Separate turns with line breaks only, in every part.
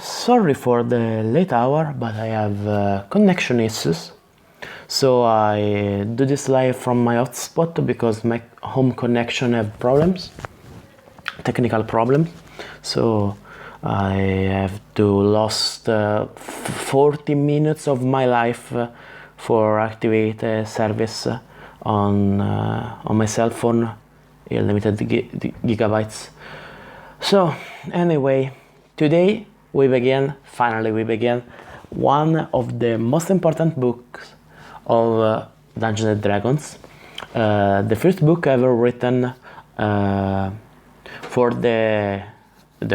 Sorry for the late hour, but I have connection issues. So I do this live from my hotspot because my home connection have problems, technical problems. So I have to lost 40 minutes of my life for activate a service on my cell phone, unlimited gigabytes. So anyway, today finally we begin one of the most important books of Dungeons and Dragons. The first book ever written for the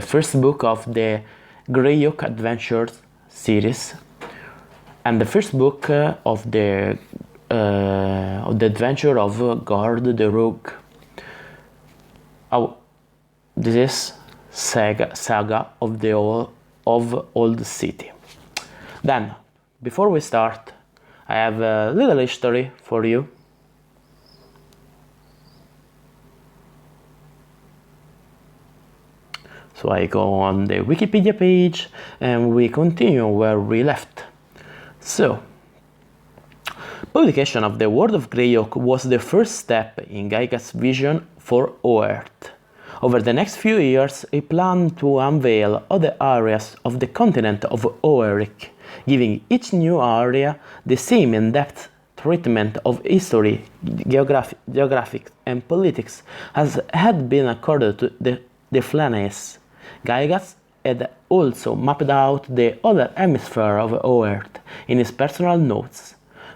first book of the Greyhawk Adventures series, and the first book of the adventure of Gord the Rogue. This is Saga of the Old City. Then, before we start, I have a little history for you. So I go on the Wikipedia page and we continue where we left. So, publication of the World of Greyhawk was the first step in Gygax's vision for Earth. Over the next few years, he planned to unveil other areas of the continent of Oeric, giving each new area the same in-depth treatment of history, geography, and politics as had been accorded to the Flanes. Gygax had also mapped out the other hemisphere of Earth in his personal notes.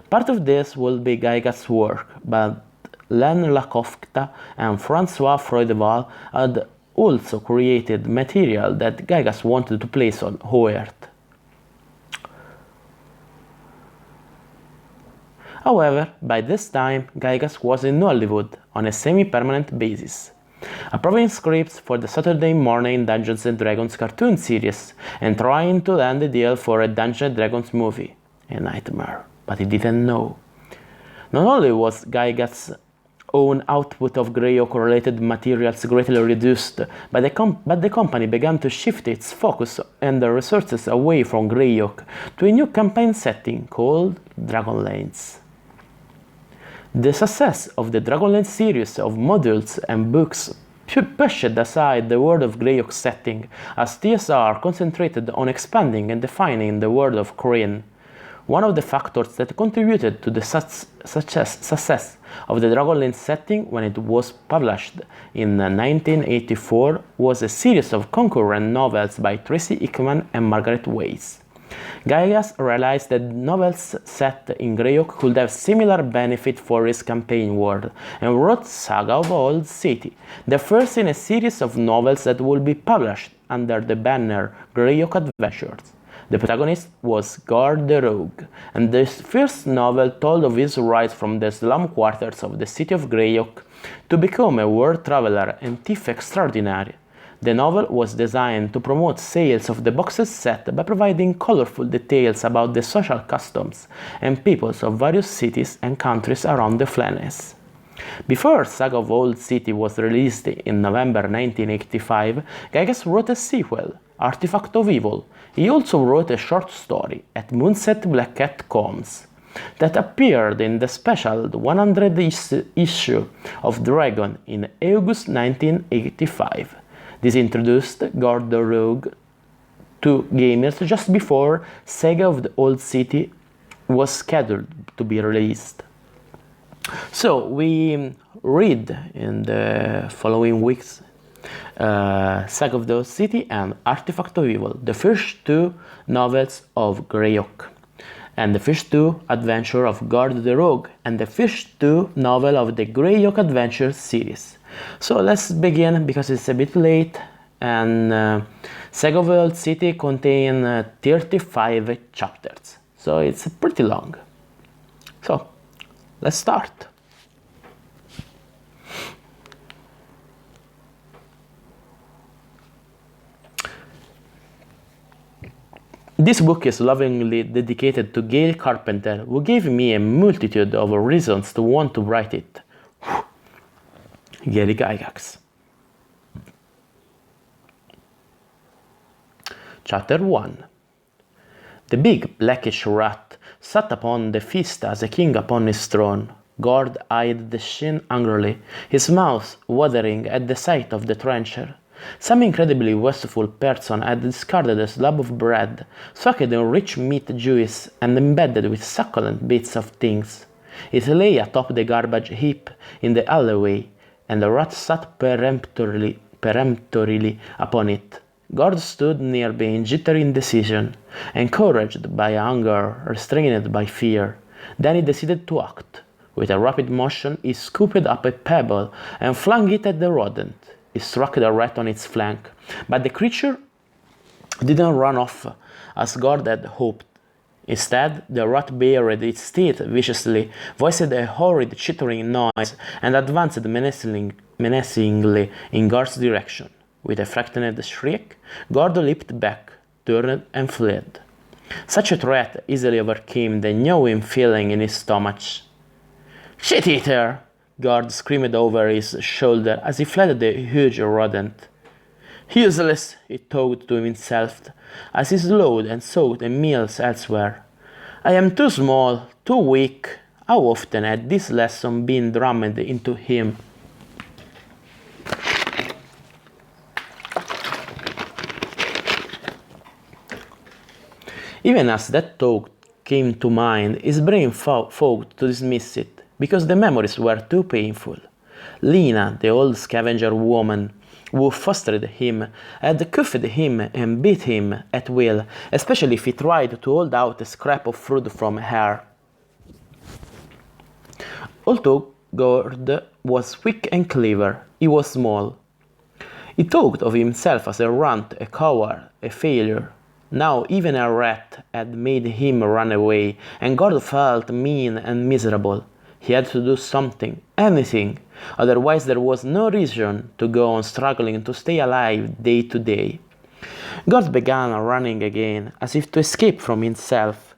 Part of this will be Gygax's work, but Len Lacofta and Francois Freudeval had also created material that Gygax wanted to place on Earth. However, by this time, Gygax was in Hollywood on a semi-permanent basis, approving scripts for the Saturday morning Dungeons & Dragons cartoon series and trying to land a deal for a Dungeons & Dragons movie. A nightmare, but he didn't know. Not only was Gygax's own output of Greyhawk-related materials greatly reduced, but the company began to shift its focus and the resources away from Greyhawk to a new campaign setting called Dragonlance. The success of the Dragonlance series of modules and books pushed aside the World of Greyhawk setting, as TSR concentrated on expanding and defining the world of Kryn. One of the factors that contributed to the success of the Dragonlance setting when it was published in 1984 was a series of concurrent novels by Tracy Hickman and Margaret Weiss. Gygax realized that novels set in Greyhawk could have similar benefit for his campaign world, and wrote Saga of Old City, the first in a series of novels that would be published under the banner Greyhawk Adventures. The protagonist was Gord the Rogue, and this first novel told of his rise from the slum quarters of the city of Greyhawk to become a world traveler and thief extraordinary. The novel was designed to promote sales of the boxes set by providing colorful details about the social customs and peoples of various cities and countries around the Flanes. Before Saga of Old City was released in November 1985, Gygax wrote a sequel, Artifact of Evil. He also wrote a short story, At Moonset Black Cat Comes, that appeared in the special 100th issue of Dragon in August 1985. This introduced Gord the Rogue to gamers just before Saga of the Old City was scheduled to be released. So we read in the following weeks Saga of the Old City and Artifact of Evil, the first two novels of Greyhawk, and the first two adventures of Gord the Rogue, and the first two novels of the Greyhawk Adventures series. So let's begin because it's a bit late, and Saga of the Old City contains 35 chapters, so it's pretty long. So let's start. This book is lovingly dedicated to Gail Carpenter, who gave me a multitude of reasons to want to write it. Gygax. Chapter 1. The big blackish rat sat upon the feast as a king upon his throne. Gord eyed the scene angrily, his mouth watering at the sight of the trencher. Some incredibly wasteful person had discarded a slab of bread, soaked in rich meat juice and embedded with succulent bits of things. It lay atop the garbage heap in the alleyway, and the rat sat peremptorily upon it. Gord stood nearby in jittery indecision, encouraged by hunger, restrained by fear. Then he decided to act. With a rapid motion, he scooped up a pebble and flung it at the rodent. He struck the rat on its flank, but the creature didn't run off as Gord had hoped. Instead, the rat bared its teeth viciously, voiced a horrid chittering noise, and advanced menacingly in Gord's direction. With a frightened shriek, Gord leaped back, turned, and fled. Such a threat easily overcame the gnawing feeling in his stomach. "Shit-eater!" Gord screamed over his shoulder as he fled the huge rodent. "Useless," he thought to himself as he slowed and sought the meals elsewhere. "I am too small, too weak." How often had this lesson been drummed into him? Even as that thought came to mind, his brain fought to dismiss it, because the memories were too painful. Lena, the old scavenger woman who fostered him, had cuffed him and beat him at will, especially if he tried to hold out a scrap of fruit from her. Although Gord was quick and clever, he was small. He thought of himself as a runt, a coward, a failure. Now even a rat had made him run away, and Gord felt mean and miserable. He had to do something, anything, otherwise there was no reason to go on struggling to stay alive day to day. Gord began running again, as if to escape from himself.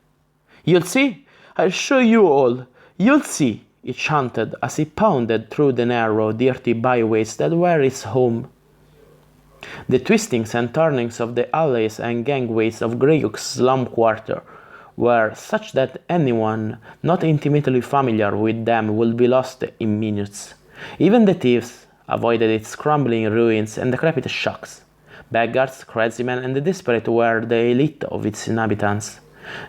"You'll see, I'll show you all, you'll see," he chanted as he pounded through the narrow, dirty byways that were his home. The twistings and turnings of the alleys and gangways of Greyhawk's slum quarter were such that anyone not intimately familiar with them would be lost in minutes. Even the thieves avoided its crumbling ruins and decrepit shacks. Beggars, crazy men, and the desperate were the elite of its inhabitants.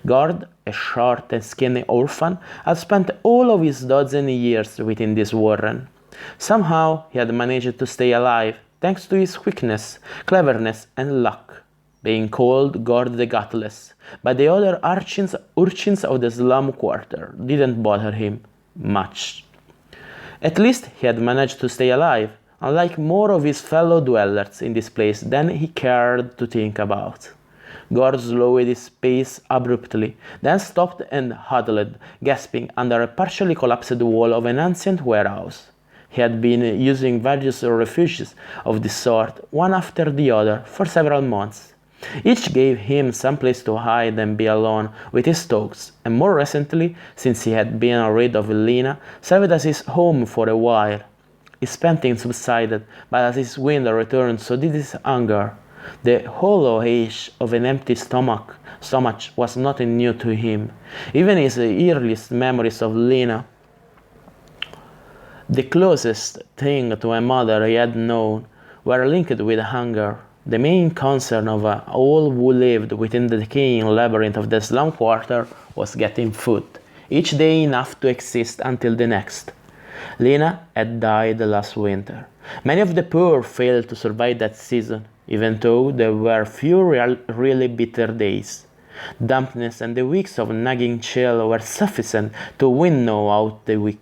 Gord, a short and skinny orphan, had spent all of his dozen years within this warren. Somehow he had managed to stay alive, thanks to his quickness, cleverness, and luck, being called Gord the Gutless, but the other urchins of the slum quarter didn't bother him much. At least he had managed to stay alive, unlike more of his fellow dwellers in this place than he cared to think about. Gord slowed his pace abruptly, then stopped and huddled, gasping under a partially collapsed wall of an ancient warehouse. He had been using various refuges of this sort, one after the other, for several months. Each gave him some place to hide and be alone with his thoughts, and more recently, since he had been rid of Lena, served as his home for a while. His panting subsided, but as his wind returned, so did his hunger. The hollow ache of an empty stomach was nothing new to him. Even his earliest memories of Lena, the closest thing to a mother he had known, were linked with hunger. The main concern of all who lived within the decaying labyrinth of the slum quarter was getting food, each day enough to exist until the next. Lena had died last winter. Many of the poor failed to survive that season, even though there were few really bitter days. Dampness and the weeks of nagging chill were sufficient to winnow out the weak.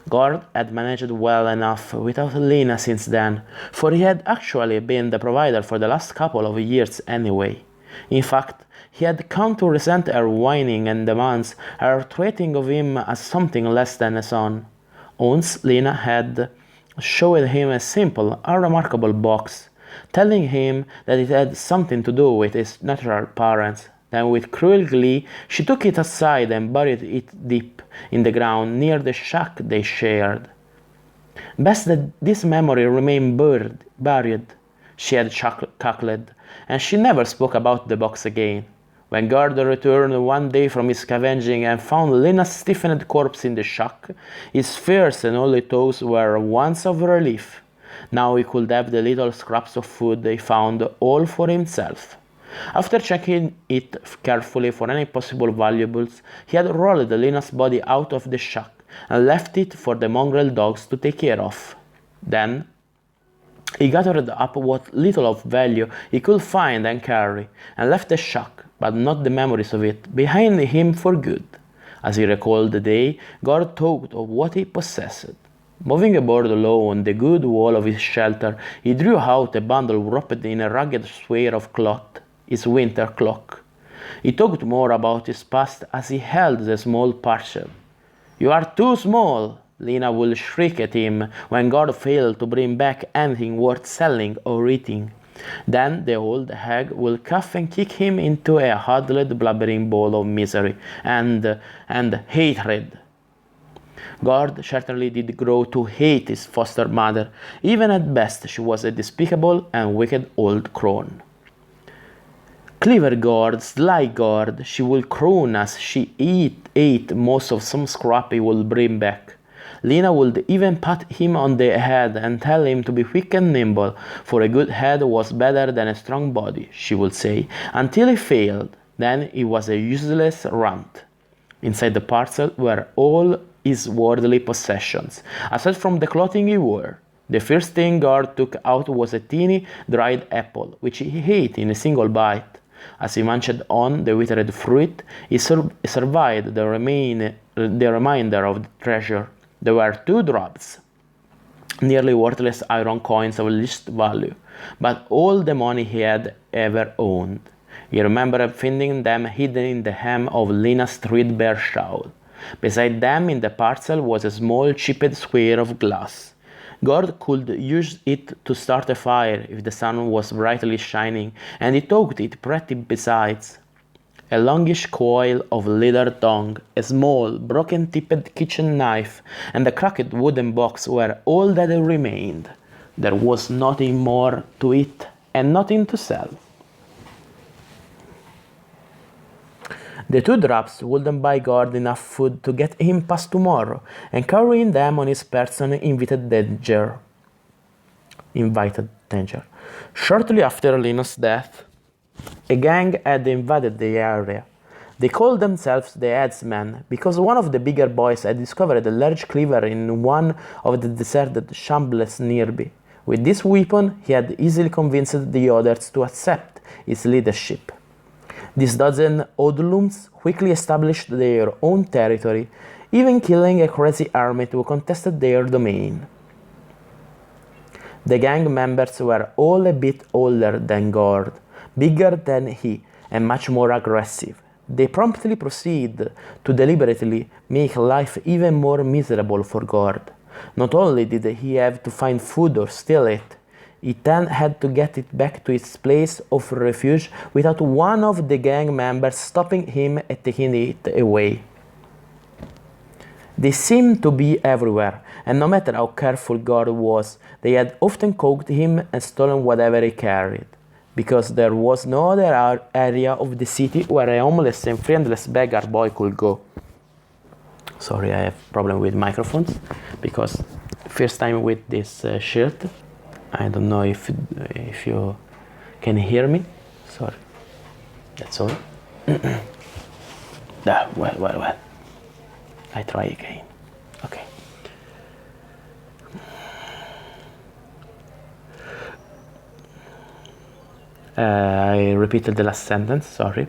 Gord had managed well enough without Lena since then, for he had actually been the provider for the last couple of years anyway. In fact, he had come to resent her whining and demands, her treating of him as something less than a son. Once Lena had showed him a simple, unremarkable box, telling him that it had something to do with his natural parents. Then with cruel glee, she took it aside and buried it deep in the ground near the shack they shared. "Best that this memory remain buried," she had cackled, and she never spoke about the box again. When Gord returned one day from his scavenging and found Lena's stiffened corpse in the shack, his fierce and only thoughts were ones of relief. Now he could have the little scraps of food they found all for himself. After checking it carefully for any possible valuables, he had rolled Lena's body out of the shack and left it for the mongrel dogs to take care of. Then he gathered up what little of value he could find and carry, and left the shack, but not the memories of it, behind him for good. As he recalled the day, Gord thought of what he possessed. Moving aboard low on the good wall of his shelter, he drew out a bundle wrapped in a ragged square of cloth, his winter cloak. He talked more about his past as he held the small parcel. "You are too small," Lena will shriek at him when Gord failed to bring back anything worth selling or eating. Then the old hag will cough and kick him into a huddled, blubbering ball of misery and hatred. Gord certainly did grow to hate his foster mother. Even at best, she was a despicable and wicked old crone. "Clever Gord, sly Gord," she will croon as she ate most of some scrap he would bring back. Lena would even pat him on the head and tell him to be quick and nimble, for a good head was better than a strong body, she would say, until he failed. Then he was a useless runt. Inside the parcel were all his worldly possessions, aside from the clothing he wore. The first thing Gord took out was a teeny dried apple, which he ate in a single bite. As he munched on the withered fruit, he surveyed the remainder of the treasure. There were 2 drops, nearly worthless iron coins of least value, but all the money he had ever owned. He remembered finding them hidden in the hem of Lena's threadbare shawl. Beside them in the parcel was a small chipped square of glass. Gord could use it to start a fire if the sun was brightly shining, and he thought it pretty besides. A longish coil of leather tongue, a small, broken-tipped kitchen knife, and a cracked wooden box were all that remained. There was nothing more to it, and nothing to sell. The 2 drops wouldn't buy Gord enough food to get him past tomorrow, and carrying them on his person invited danger. Shortly after Lena's death, a gang had invaded the area. They called themselves the Headsmen because one of the bigger boys had discovered a large cleaver in one of the deserted shambles nearby. With this weapon, he had easily convinced the others to accept his leadership. These dozen hoodlums quickly established their own territory, even killing a crazy hermit who contested their domain. The gang members were all a bit older than Gord, bigger than he, and much more aggressive. They promptly proceeded to deliberately make life even more miserable for Gord. Not only did he have to find food or steal it, he then had to get it back to its place of refuge without one of the gang members stopping him and taking it away. They seemed to be everywhere, and no matter how careful Gord was, they had often caught him and stolen whatever he carried, because there was no other area of the city where a homeless and friendless beggar boy could go. Sorry, I have a problem with microphones, because first time with this shirt. I don't know if you can hear me. Sorry. That's all. Well. I try again. Okay. I repeated the last sentence, sorry.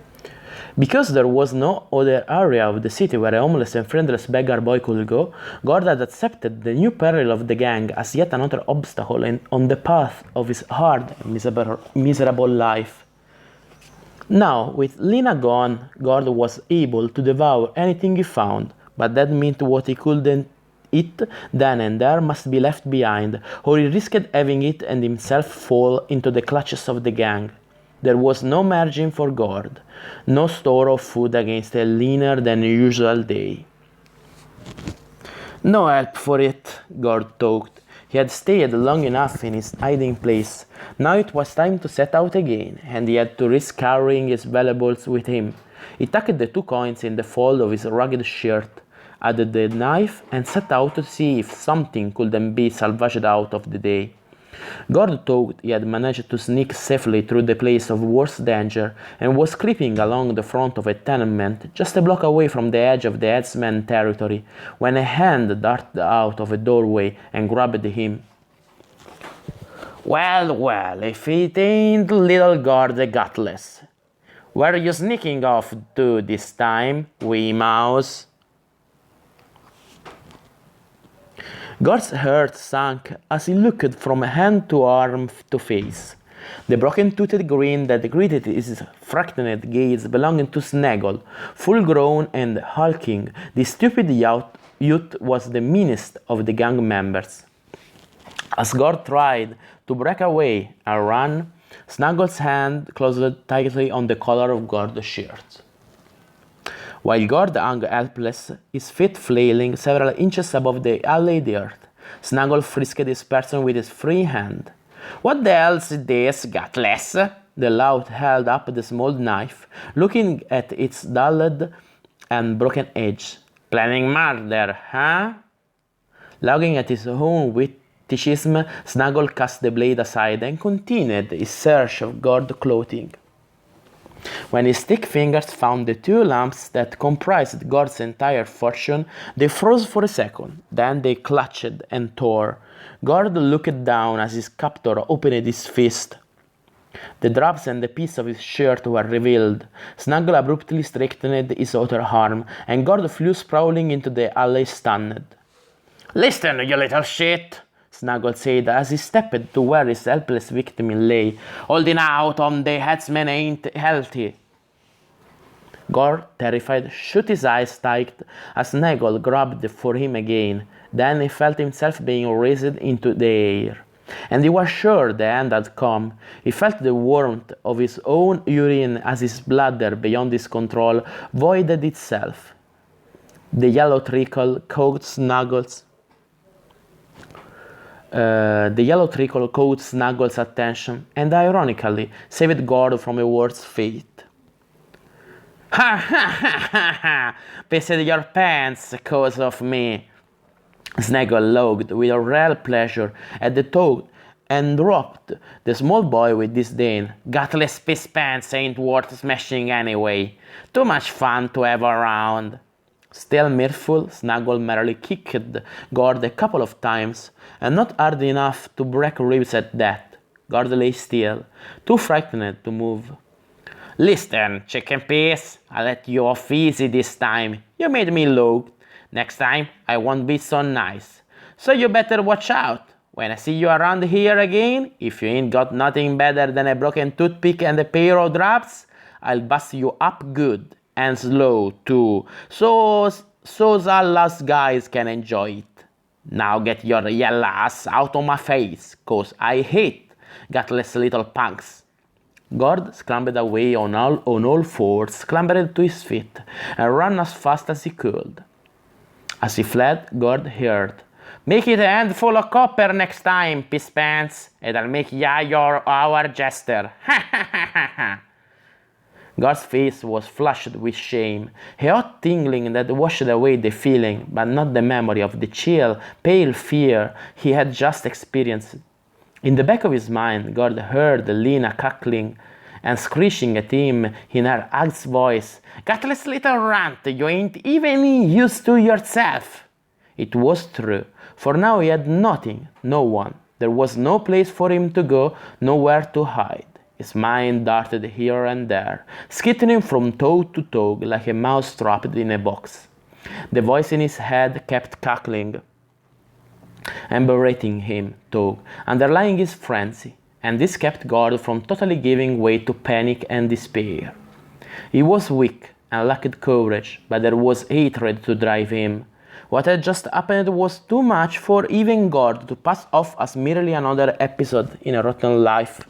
Because there was no other area of the city where a homeless and friendless beggar boy could go, Gord had accepted the new peril of the gang as yet another obstacle on the path of his hard and miserable life. Now, with Lena gone, Gord was able to devour anything he found, but that meant what he couldn't eat then and there must be left behind, or he risked having it and himself fall into the clutches of the gang. There was no margin for Gord, no store of food against a leaner than usual day. No help for it, Gord thought. He had stayed long enough in his hiding place. Now it was time to set out again, and he had to risk carrying his valuables with him. He tucked the 2 coins in the fold of his ragged shirt, added the knife, and set out to see if something could then be salvaged out of the day. Gord thought he had managed to sneak safely through the place of worst danger and was creeping along the front of a tenement just a block away from the edge of the headsman territory when a hand darted out of a doorway and grabbed him. "Well, well, if it ain't little Gord the Gutless. Where are you sneaking off to this time, wee mouse?" Gord's heart sank as he looked from hand to arm to face. The broken-toothed grin that greeted his frightened gaze belonged to Snaggle. Full-grown and hulking, the stupid youth was the meanest of the gang members. As Gord tried to break away and run, Snaggle's hand closed tightly on the collar of Gord's shirt. While Gord hung helpless, his feet flailing several inches above the allayed earth, Snaggle frisked his person with his free hand. "What the hell's this, Gutless?" The lout held up the small knife, looking at its dulled and broken edge. "Planning murder, huh?" Laughing at his own witticism, Snaggle cast the blade aside and continued his search of Gord's clothing. When his thick fingers found the 2 lamps that comprised Gord's entire fortune, they froze for a second. Then they clutched and tore. Gord looked down as his captor opened his fist. The drops and the piece of his shirt were revealed. Snaggle abruptly straightened his other arm, and Gord flew sprawling into the alley stunned. "Listen, you little shit!" Snaggle said as he stepped to where his helpless victim lay. "Holding out on the headsman ain't healthy." Gord, terrified, shut his eyes tight as Snaggle grabbed for him again. Then he felt himself being raised into the air. And he was sure the end had come. He felt the warmth of his own urine as his bladder, beyond his control, voided itself. The yellow trickle caught Snaggle's attention and ironically saved Gord from a worse fate. "Ha ha ha ha ha! Pissed your pants cause of me!" Snaggle looked with a real pleasure at the thought and dropped the small boy with disdain. "Gutless piss pants ain't worth smashing anyway. Too much fun to have around." Still mirthful, Snaggle merely kicked Gord a couple of times, and not hard enough to break ribs at that. Gord lay still, too frightened to move. "Listen, chicken piece, I'll let you off easy this time. You made me look. Next time, I won't be so nice. So you better watch out. When I see you around here again, if you ain't got nothing better than a broken toothpick and a pair of drops, I'll bust you up good. And slow, too, so us guys can enjoy it. Now get your yellow ass out of my face, 'cause I hate gutless little punks." Gord scrambled away on all fours, clambered to his feet, and ran as fast as he could. As he fled, Gord heard, "Make it a handful of copper next time, piss pants, and I'll make ya our jester. Ha ha ha ha ha." Gord's face was flushed with shame, a hot tingling that washed away the feeling, but not the memory of the chill, pale fear he had just experienced. In the back of his mind, Gord heard Lena cackling and screeching at him in her ag's voice. "Gutless little runt, you ain't even used to yourself." It was true, for now he had nothing, no one. There was no place for him to go, nowhere to hide. His mind darted here and there, skittering from toe to toe like a mouse trapped in a box. The voice in his head kept cackling and berating him, though, underlying his frenzy, and this kept Gord from totally giving way to panic and despair. He was weak and lacked courage, but there was hatred to drive him. What had just happened was too much for even Gord to pass off as merely another episode in a rotten life.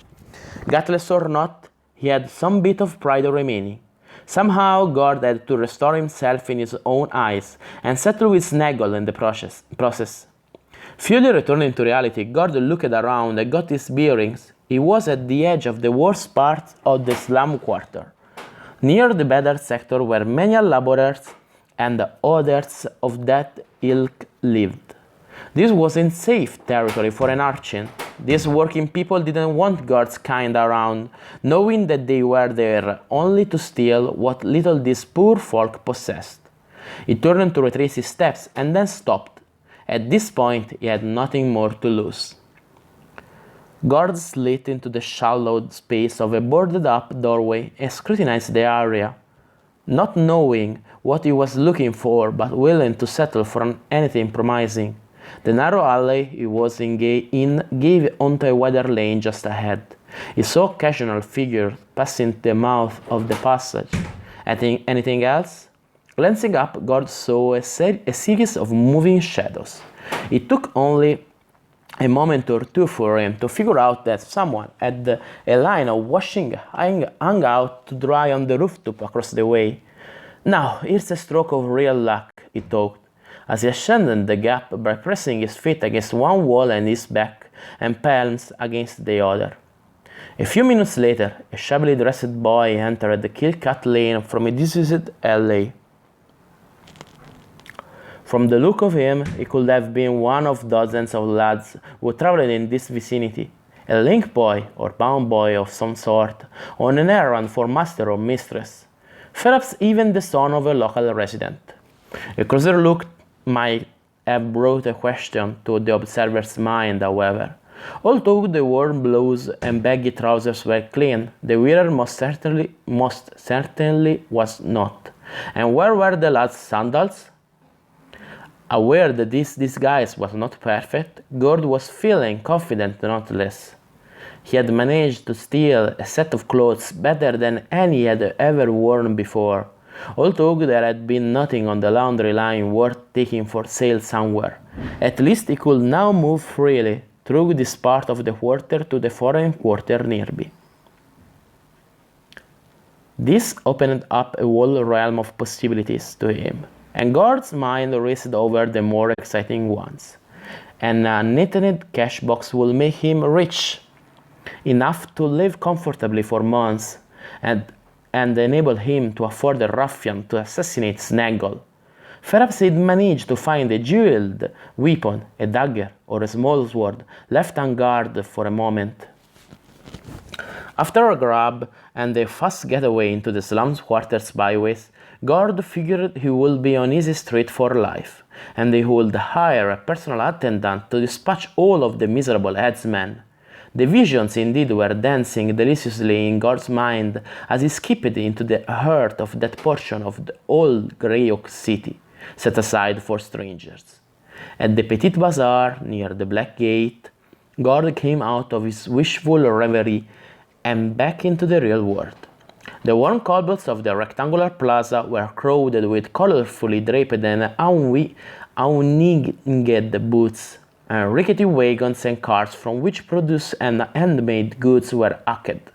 Gutless or not, he had some bit of pride remaining. Somehow Gord had to restore himself in his own eyes and settle with Snaggle in the process. Fully returning to reality, Gord looked around and got his bearings. He was at the edge of the worst part of the slum quarter, near the better sector where many laborers and others of that ilk lived. This wasn't safe territory for an urchin. These working people didn't want Gord's kind around, knowing that they were there only to steal what little these poor folk possessed. He turned to retrace his steps and then stopped. At this point, he had nothing more to lose. Gord slid into the shallow space of a boarded-up doorway and scrutinized the area, not knowing what he was looking for but willing to settle for anything promising. The narrow alley he was in gave onto a wider lane just ahead. He saw occasional figures passing the mouth of the passage. Anything else? Glancing up, Gord saw a series of moving shadows. It took only a moment or two for him to figure out that someone had a line of washing hung out to dry on the rooftop across the way. Now, here's a stroke of real luck, he thought, as he ascended the gap by pressing his feet against one wall and his back and palms against the other. A few minutes later, a shabbily dressed boy entered the kill-cut lane from a disused alley. From the look of him, he could have been one of dozens of lads who traveled in this vicinity, a link boy or bound boy of some sort, on an errand for master or mistress, perhaps even the son of a local resident. A closer look might have brought a question to the observer's mind, however. Although the worn blouse and baggy trousers were clean, the wearer most certainly was not. And where were the lad's sandals? Aware that this disguise was not perfect, Gord was feeling confident nonetheless. He had managed to steal a set of clothes better than any he had ever worn before, although there had been nothing on the laundry line worth taking for sale somewhere. At least he could now move freely through this part of the quarter to the foreign quarter nearby. This opened up a whole realm of possibilities to him, and Gord's mind raced over the more exciting ones. And a knitted cash box will make him rich enough to live comfortably for months, and enable him to afford a ruffian to assassinate Snaggle. Perhaps he'd manage to find a jeweled weapon, a dagger or a small sword, left unguarded for a moment. After a grab and a fast getaway into the slums quarters byways, Gord figured he would be on his street for life, and he would hire a personal attendant to dispatch all of the miserable headsmen. The visions indeed were dancing deliciously in Gord's mind as he skipped into the heart of that portion of the old Greyhawk city, set aside for strangers. At the Petit Bazaar near the Black Gate, Gord came out of his wishful reverie and back into the real world. The warm cobbles of the rectangular plaza were crowded with colorfully draped and awninged booths, and rickety wagons and carts from which produce and handmade goods were hacked.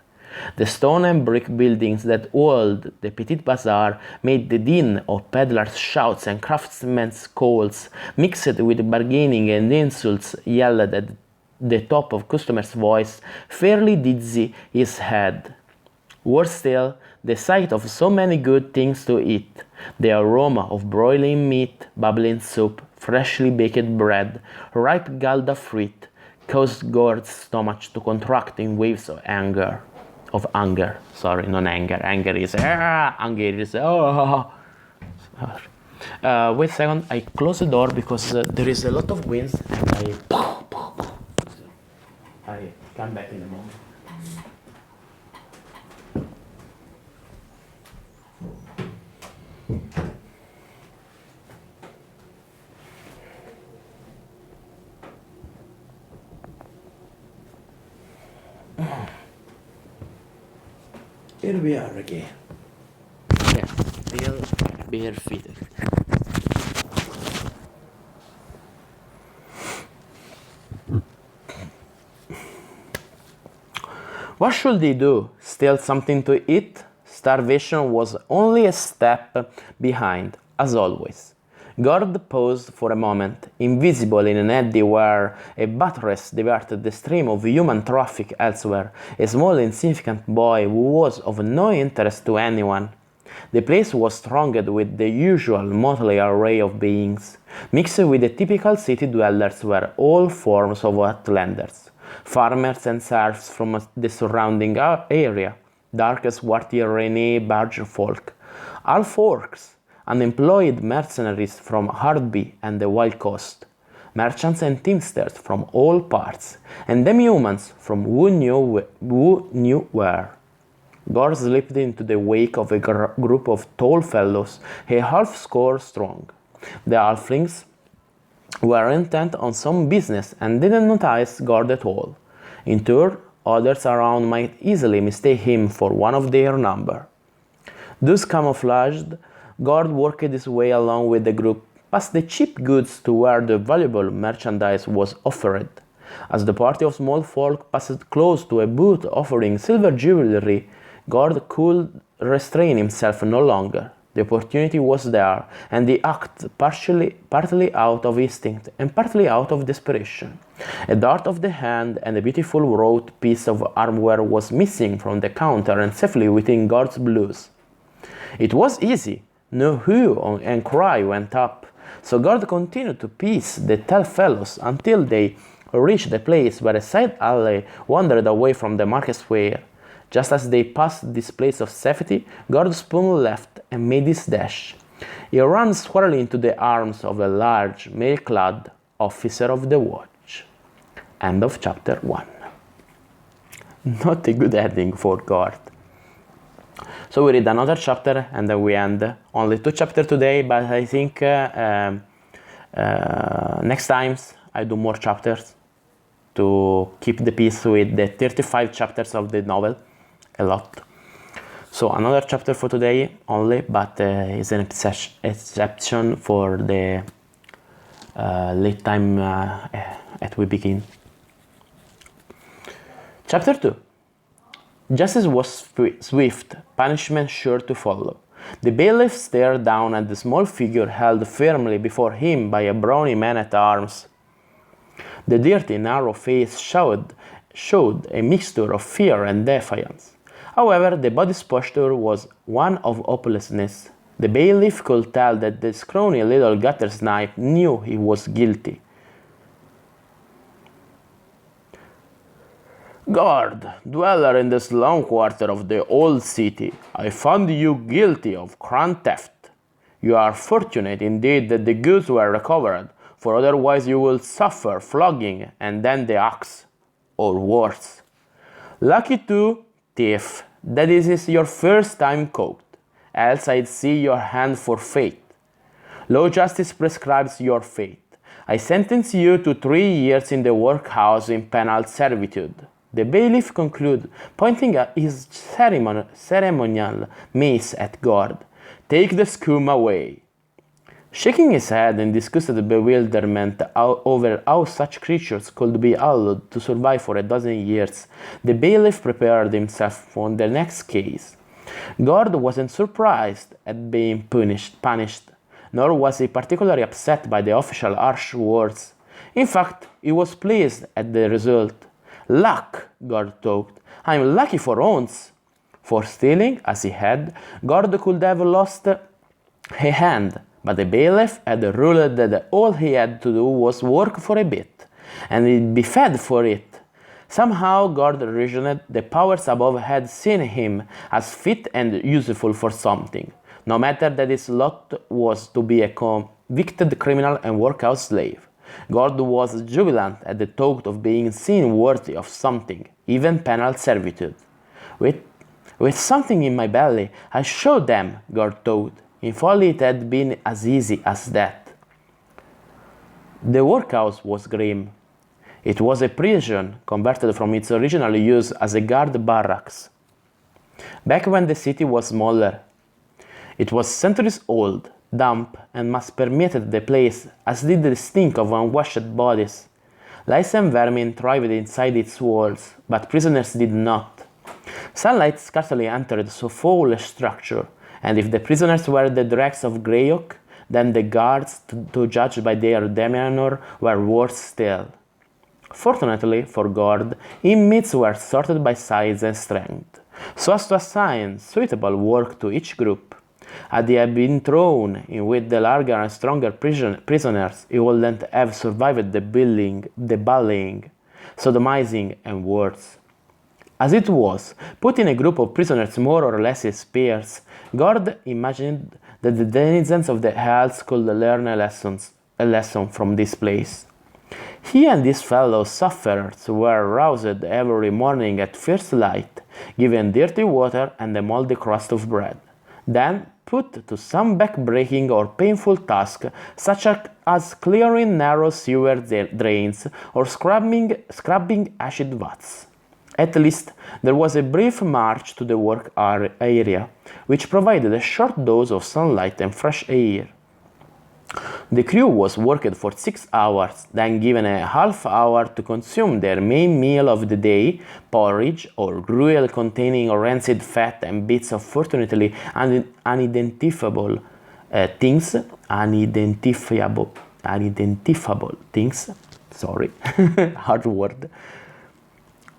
The stone and brick buildings that walled the Petit Bazaar made the din of peddlers' shouts and craftsmen's calls, mixed with bargaining and insults yelled at the top of customers' voice, fairly dizzy his head. Worse still, the sight of so many good things to eat, the aroma of broiling meat, bubbling soup, freshly baked bread, ripe Gouda fruit, caused Gord's stomach to contract in waves of anger. Sorry, not anger. Anger is oh. Wait a second, I close the door because there is a lot of wind and I come back in a moment. Here we are again. Yeah, still barefooted. What should they do? Steal something to eat? Starvation was only a step behind, as always. Gord paused for a moment, invisible in an eddy where a buttress diverted the stream of human traffic elsewhere, a small insignificant boy who was of no interest to anyone. The place was thronged with the usual motley array of beings, mixed with the typical city dwellers were all forms of outlanders, farmers and serfs from the surrounding area, dark swarthy Rene barge folk, half orcs, unemployed mercenaries from Hardby and the Wild Coast, merchants and teamsters from all parts, and demi-humans from who knew where. Gord slipped into the wake of a group of tall fellows, a half-score strong. The halflings were intent on some business and didn't notice Gord at all. In turn, others around might easily mistake him for one of their number. Thus camouflaged, Gord worked his way along with the group, past the cheap goods to where the valuable merchandise was offered. As the party of small folk passed close to a booth offering silver jewelry, Gord could restrain himself no longer. The opportunity was there, and he acted partly out of instinct and partly out of desperation. A dart of the hand and a beautiful wrought piece of armware was missing from the counter and safely within Gord's blouse. It was easy. No hue and cry went up, so Gord continued to piece the tall fellows until they reached the place where a side alley wandered away from the market square. Just as they passed this place of safety, Gord spun left and made his dash. He ran squarely into the arms of a large, mail-clad officer of the watch. End of chapter 1. Not a good ending for Gord. So we read another chapter and then we end. Only 2 chapters today, but I think next times I do more chapters to keep the pace with the 35 chapters of the novel. A lot. So another chapter for today only, but it's an exception for the late time at we begin. Chapter 2. Justice was swift, punishment sure to follow. The bailiff stared down at the small figure held firmly before him by a brawny man-at-arms. The dirty, narrow face showed a mixture of fear and defiance. However, the body's posture was one of hopelessness. The bailiff could tell that the scrawny little guttersnipe knew he was guilty. Gord, dweller in the slum quarter of the old city, I found you guilty of grand theft. You are fortunate indeed that the goods were recovered, for otherwise you will suffer flogging and then the axe, or worse. Lucky too, thief, that this is your first time caught, else I'd see your hand for fate. Law justice prescribes your fate. I sentence you to 3 years in the workhouse in penal servitude. The bailiff concluded, pointing at his ceremonial mace at Gord. Take the scum away. Shaking his head in disgusted bewilderment over how such creatures could be allowed to survive for a dozen years, the bailiff prepared himself for the next case. Gord wasn't surprised at being punished, nor was he particularly upset by the official harsh words. In fact, he was pleased at the result. Luck, Gord thought. I'm lucky for once. For stealing, as he had, Gord could have lost a hand, but the bailiff had ruled that all he had to do was work for a bit, and he'd be fed for it. Somehow Gord reasoned the powers above had seen him as fit and useful for something, no matter that his lot was to be a convicted criminal and workhouse slave. Gord was jubilant at the thought of being seen worthy of something, even penal servitude. With something in my belly, I showed them, Gord thought. If only it had been as easy as that. The workhouse was grim. It was a prison converted from its original use as a guard barracks. Back when the city was smaller, it was centuries old, damp, and must permeated the place, as did the stink of unwashed bodies. Lice and vermin thrived inside its walls, but prisoners did not. Sunlight scarcely entered so foul a structure, and if the prisoners were the dregs of Greyhawk, then the guards, to judge by their demeanor, were worse still. Fortunately for Gord, inmates were sorted by size and strength, so as to assign suitable work to each group. Had he been thrown in with the larger and stronger prisoners, he wouldn't have survived the bullying, sodomizing, and worse. As it was, put in a group of prisoners more or less his peers, Gord imagined that the denizens of the hells could learn a lesson from this place. He and his fellow sufferers were roused every morning at first light, given dirty water and a moldy crust of bread, then put to some back-breaking or painful task, such as clearing narrow sewer drains or scrubbing acid vats. At least, there was a brief march to the work area, which provided a short dose of sunlight and fresh air. The crew was worked for 6 hours, then given a half hour to consume their main meal of the day, porridge or gruel containing rancid fat and bits of fortunately unidentifiable things. Sorry, hard word.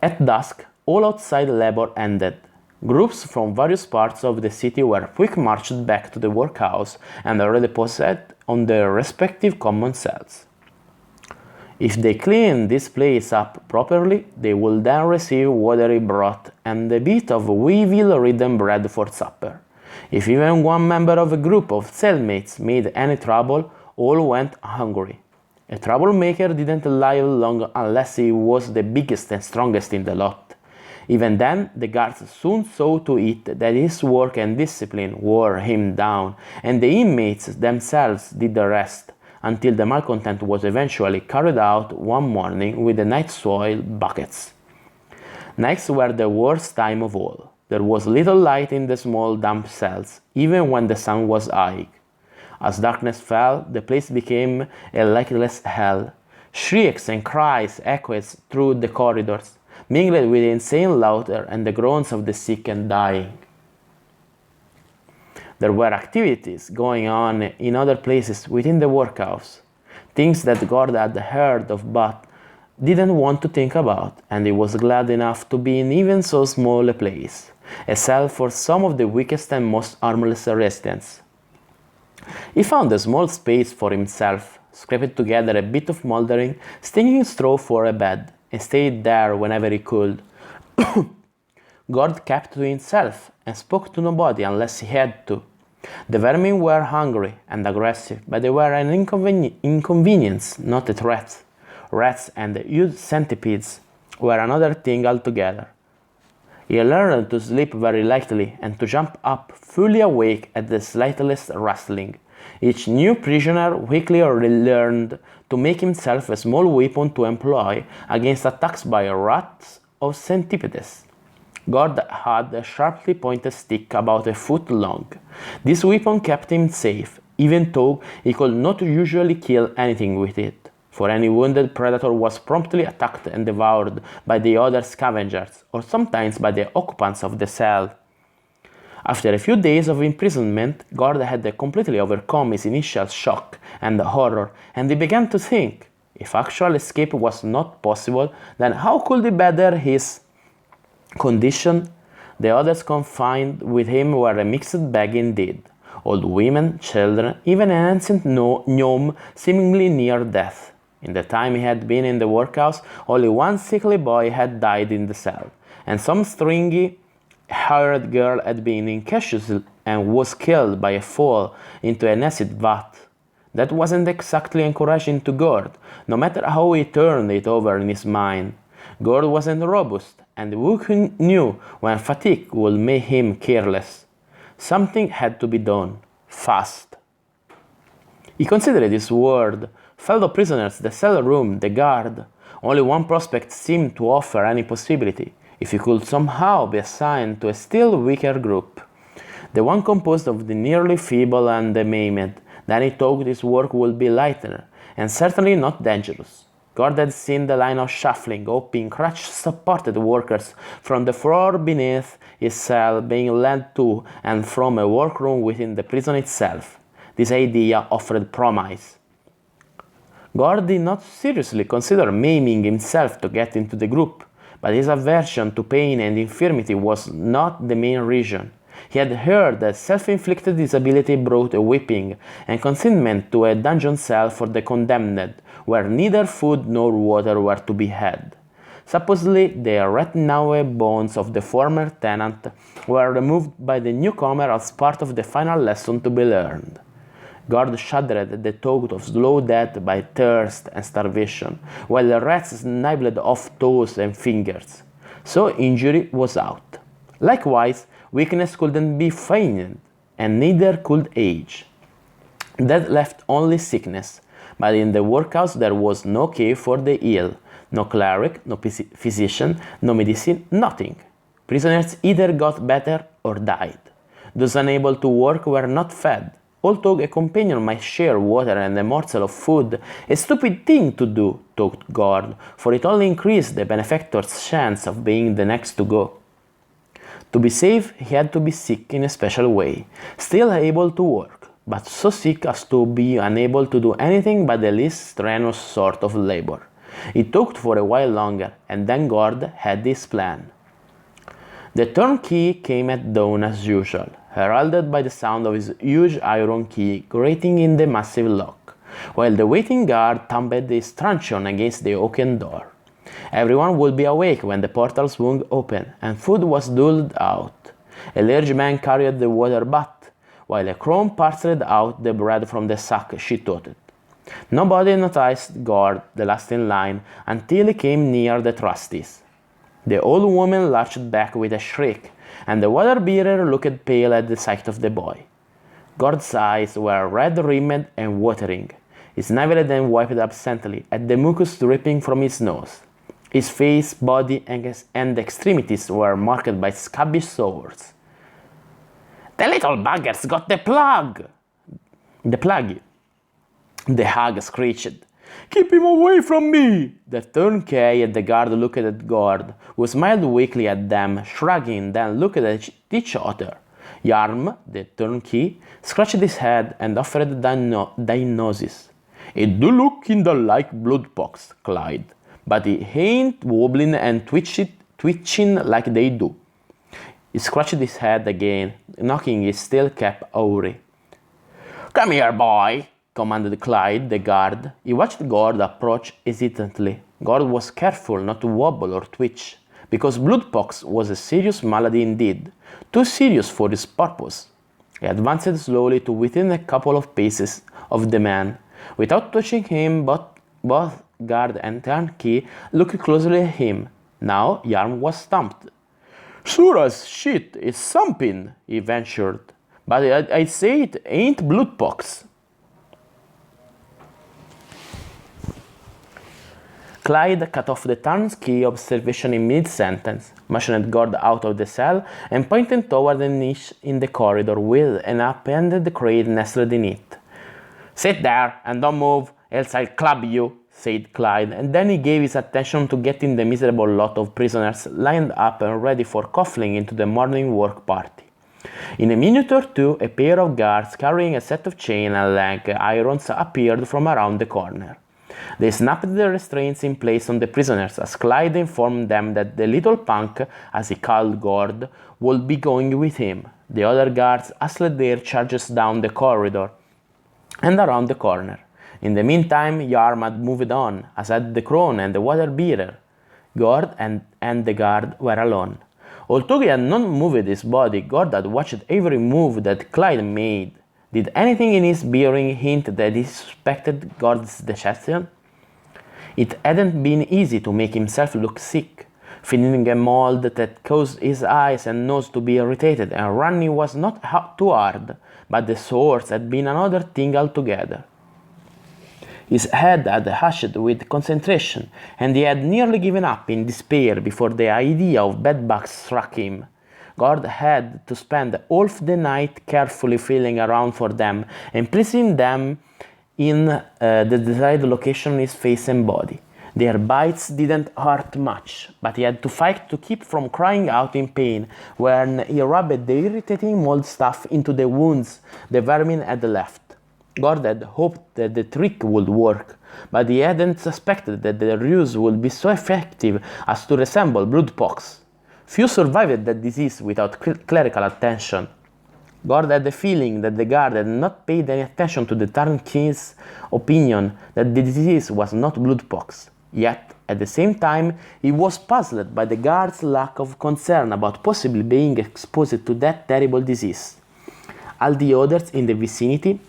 At dusk, all outside labor ended. Groups from various parts of the city were quick marched back to the workhouse and redeposited on their respective common cells. If they clean this place up properly, they will then receive watery broth and a bit of weevil-ridden bread for supper. If even one member of a group of cellmates made any trouble, all went hungry. A troublemaker didn't live long unless he was the biggest and strongest in the lot. Even then, the guards soon saw to it that his work and discipline wore him down, and the inmates themselves did the rest, until the malcontent was eventually carried out one morning with the night soil buckets. Nights were the worst time of all. There was little light in the small damp cells, even when the sun was high. As darkness fell, the place became a lightless hell. Shrieks and cries echoed through the corridors, mingled with insane laughter and the groans of the sick and dying. There were activities going on in other places within the workhouse, things that Gord had heard of but didn't want to think about, and he was glad enough to be in even so small a place, a cell for some of the weakest and most harmless residents. He found a small space for himself, scraped together a bit of moldering, stinging straw for a bed, and stayed there whenever he could. Gord kept to himself and spoke to nobody unless he had to. The vermin were hungry and aggressive, but they were an inconvenience, not a threat. Rats and huge centipedes were another thing altogether. He learned to sleep very lightly and to jump up fully awake at the slightest rustling. Each new prisoner quickly learned to make himself a small weapon to employ against attacks by rats or centipedes. Gord had a sharply pointed stick about a foot long. This weapon kept him safe, even though he could not usually kill anything with it, for any wounded predator was promptly attacked and devoured by the other scavengers, or sometimes by the occupants of the cell. After a few days of imprisonment, Gord had completely overcome his initial shock and horror, and he began to think, if actual escape was not possible, then how could he better his condition? The others confined with him were a mixed bag indeed. Old women, children, even an ancient gnome seemingly near death. In the time he had been in the workhouse, only one sickly boy had died in the cell, and some stringy haired girl had been incautious and was killed by a fall into an acid vat. That wasn't exactly encouraging to Gord, no matter how he turned it over in his mind. Gord wasn't robust, and who knew when fatigue would make him careless. Something had to be done, fast. He considered his ward, fellow prisoners, the cell room, the guard. Only one prospect seemed to offer any possibility, if he could somehow be assigned to a still weaker group, the one composed of the nearly feeble and the maimed. Then he thought his work would be lighter, and certainly not dangerous. Gord had seen the line of shuffling, hopping, crutch-supported workers from the floor beneath his cell being led to and from a workroom within the prison itself. This idea offered promise. Gord did not seriously consider maiming himself to get into the group, but his aversion to pain and infirmity was not the main reason. He had heard that self-inflicted disability brought a whipping and consignment to a dungeon cell for the condemned, where neither food nor water were to be had. Supposedly, the red-gnawed bones of the former tenant were removed by the newcomer as part of the final lesson to be learned. Gord shuddered at the thought of slow death by thirst and starvation, while the rats nibbled off toes and fingers. So injury was out. Likewise, weakness couldn't be feigned, and neither could age. That left only sickness, but in the workhouse there was no cure for the ill, no cleric, no physician, no medicine, nothing. Prisoners either got better or died. Those unable to work were not fed. Although a companion might share water and a morsel of food, a stupid thing to do, thought Gord, for it only increased the benefactor's chance of being the next to go. To be safe, he had to be sick in a special way, still able to work, but so sick as to be unable to do anything but the least strenuous sort of labor. It talked for a while longer, and then Gord had his plan. The turnkey came at dawn as usual, heralded by the sound of his huge iron key grating in the massive lock, while the waiting guard thumped his truncheon against the oaken door. Everyone would be awake when the portal swung open, and food was doled out. A large man carried the water butt, while a crone parcelled out the bread from the sack she toted. Nobody noticed Gord, the last in line, until he came near the trustees. The old woman lurched back with a shriek, and the water-bearer looked pale at the sight of the boy. Gord's eyes were red-rimmed and watering. He sniveled and wiped absently at the mucus dripping from his nose. His face, body, and extremities were marked by scabby sores. "The little bugger's got the plague!" The hag screeched. "Keep him away from me!" The turnkey and the guard looked at Gord, who smiled weakly at them, shrugging, then looked at each other. Yarm, the turnkey, scratched his head and offered a diagnosis. "It do look kinda like bloodpox, Clyde, but it ain't wobbling and twitching like they do." He scratched his head again, knocking his steel cap awry. "Come here, boy!" commanded Clyde, the guard. He watched Gord approach hesitantly. Gord was careful not to wobble or twitch, because bloodpox was a serious malady indeed, too serious for his purpose. He advanced slowly to within a couple of paces of the man. Without touching him, both guard and turnkey looked closely at him. Now Yarm was stumped. "Sure as shit, it's something," he ventured. "But I'd say it ain't bloodpox." Clyde cut off the turnkey observation in mid-sentence, motioned Gord out of the cell, and pointed toward a niche in the corridor with an appended crate nestled in it. "Sit there and don't move, else I'll club you," said Clyde, and then he gave his attention to getting the miserable lot of prisoners lined up and ready for coffling into the morning work party. In a minute or two, a pair of guards carrying a set of chain and leg irons appeared from around the corner. They snapped the restraints in place on the prisoners as Clyde informed them that the little punk, as he called Gord, would be going with him. The other guards hustled their charges down the corridor and around the corner. In the meantime, Yarm had moved on, as had the crone and the water-bearer. Gord and the guard were alone. Although he had not moved his body, Gord had watched every move that Clyde made. Did anything in his bearing hint that he suspected Gord's deception? It hadn't been easy to make himself look sick. Feeding a mold that caused his eyes and nose to be irritated, and running was not too hard, but the sores had been another thing altogether. His head had hushed with concentration, and he had nearly given up in despair before the idea of bedbugs struck him. Gord had to spend all the night carefully feeling around for them and placing them in the desired location on his face and body. Their bites didn't hurt much, but he had to fight to keep from crying out in pain when he rubbed the irritating mold stuff into the wounds the vermin had left. Gord had hoped that the trick would work, but he hadn't suspected that the ruse would be so effective as to resemble bloodpox. Few survived that disease without clerical attention. Gord had the feeling that the guard had not paid any attention to the turnkey's opinion that the disease was not bloodpox. Yet, at the same time, he was puzzled by the guard's lack of concern about possibly being exposed to that terrible disease. All the others in the vicinity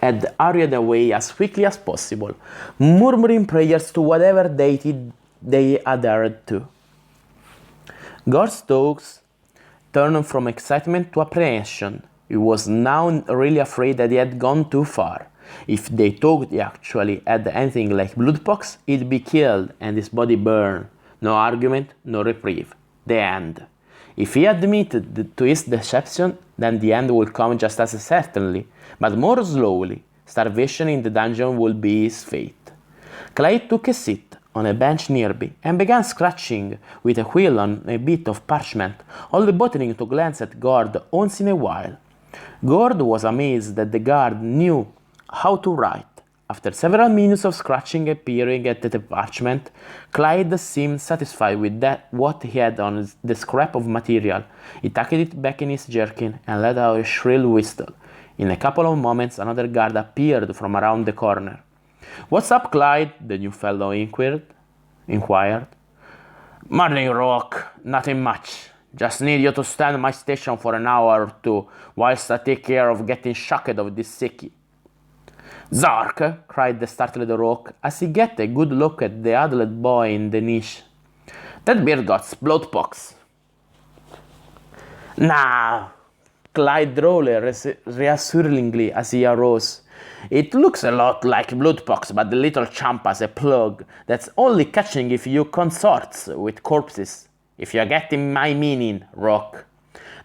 had hurried away as quickly as possible, murmuring prayers to whatever deity they adhered to. Gord's thoughts turned from excitement to apprehension. He was now really afraid that he had gone too far. If they thought he actually had anything like bloodpox, he'd be killed and his body burned. No argument, no reprieve. The end. If he admitted to his deception, then the end would come just as certainly, but more slowly. Starvation in the dungeon would be his fate. Clyde took a seat on a bench nearby and began scratching with a quill on a bit of parchment, only bothering to glance at Gord once in a while. Gord was amazed that the guard knew how to write. After several minutes of scratching and peering at the parchment, Clyde seemed satisfied with what he had on the scrap of material. He tucked it back in his jerkin and let out a shrill whistle. In a couple of moments, another guard appeared from around the corner. "What's up, Clyde?" the new fellow inquired. "Morning, Rock. Nothing much. Just need you to stand my station for an hour or two whilst I take care of getting shocked of this sickie." "Zark!" cried the startled Rock as he got a good look at the huddled boy in the niche. "That beard got bloodpox." "Nah," Clyde drawled reassuringly as he arose. "It looks a lot like bloodpox, but the little chump has a plug that's only catching if you consorts with corpses. If you're getting my meaning, Rock."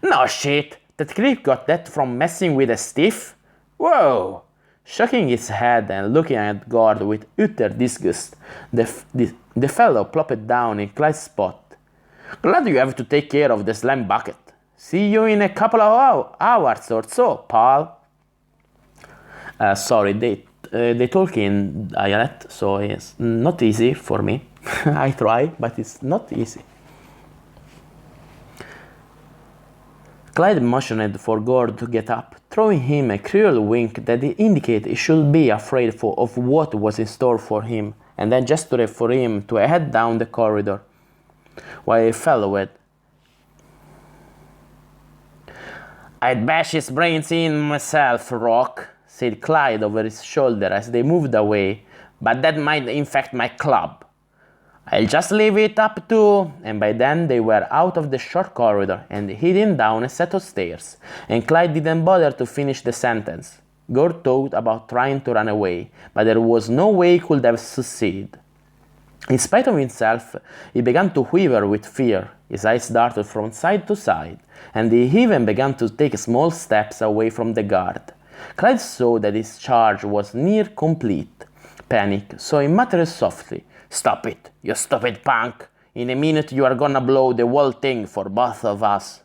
"No shit, that creep got that from messing with a stiff? Whoa!" Shaking his head and looking at Gord with utter disgust, the fellow plopped down in Clyde's spot. "Glad you have to take care of the slime bucket. See you in a couple of hours or so, pal." Sorry, they talk in dialect, so it's not easy for me. I try, but it's not easy. Clyde motioned for Gord to get up, throwing him a cruel wink that indicated he should be afraid of what was in store for him, and then gestured for him to head down the corridor, while he followed. "I'd bash his brains in myself, Rock," said Clyde over his shoulder as they moved away, "but that might infect my club. I'll just leave it up to..." And by then they were out of the short corridor and heading down a set of stairs, and Clyde didn't bother to finish the sentence. Gord thought about trying to run away, but there was no way he could have succeeded. In spite of himself, he began to quiver with fear. His eyes darted from side to side, and he even began to take small steps away from the guard. Clyde saw that his charge was near complete. Panic, so he muttered softly, "Stop it, you stupid punk. In a minute you are gonna blow the whole thing for both of us."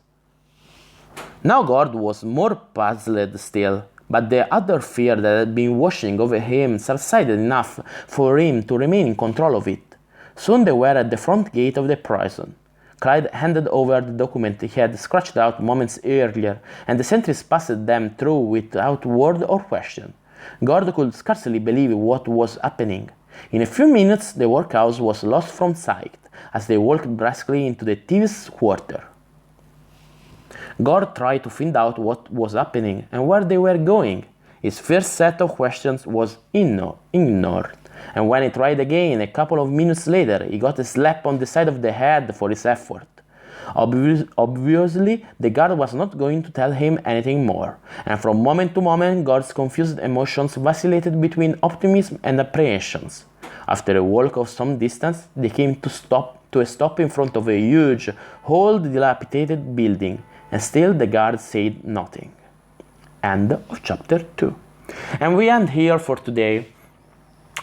Now Gord was more puzzled still, but the other fear that had been washing over him subsided enough for him to remain in control of it. Soon they were at the front gate of the prison. Clyde handed over the document he had scratched out moments earlier, and the sentries passed them through without word or question. Gord could scarcely believe what was happening. In a few minutes the workhouse was lost from sight as they walked briskly into the thieves' quarter. Gord tried to find out what was happening and where they were going. His first set of questions was ignored, and when he tried again a couple of minutes later, he got a slap on the side of the head for his effort. Obviously, the guard was not going to tell him anything more, and from moment to moment, Gord's confused emotions vacillated between optimism and apprehensions. After a walk of some distance, they came to a stop in front of a huge, old, dilapidated building, and still the guard said nothing. End of chapter 2. And we end here for today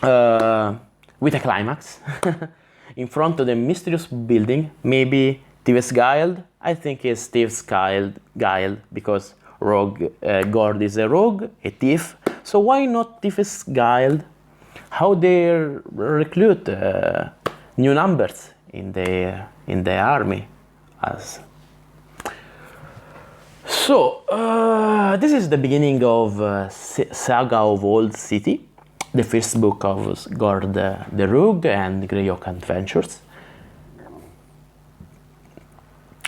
with a climax. In front of the mysterious building, maybe Thieves Guild. I think it's Thieves Guild because Gord is a rogue, a thief, So why not Tiff's Guild? How they recruit new numbers in the army. So this is the beginning of Saga of Old City, the first book of Gord the Rogue and Greyhawk Adventures.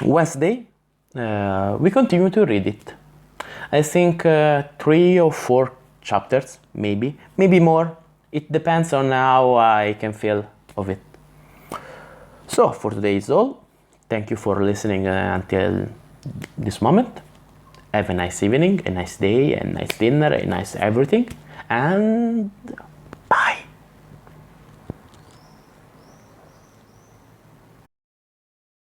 Wednesday, we continue to read it. I think 3 or 4 chapters, maybe more. It depends on how I can feel of it. So for today is all. Thank you for listening until this moment. Have a nice evening, a nice day, a nice dinner, a nice everything, and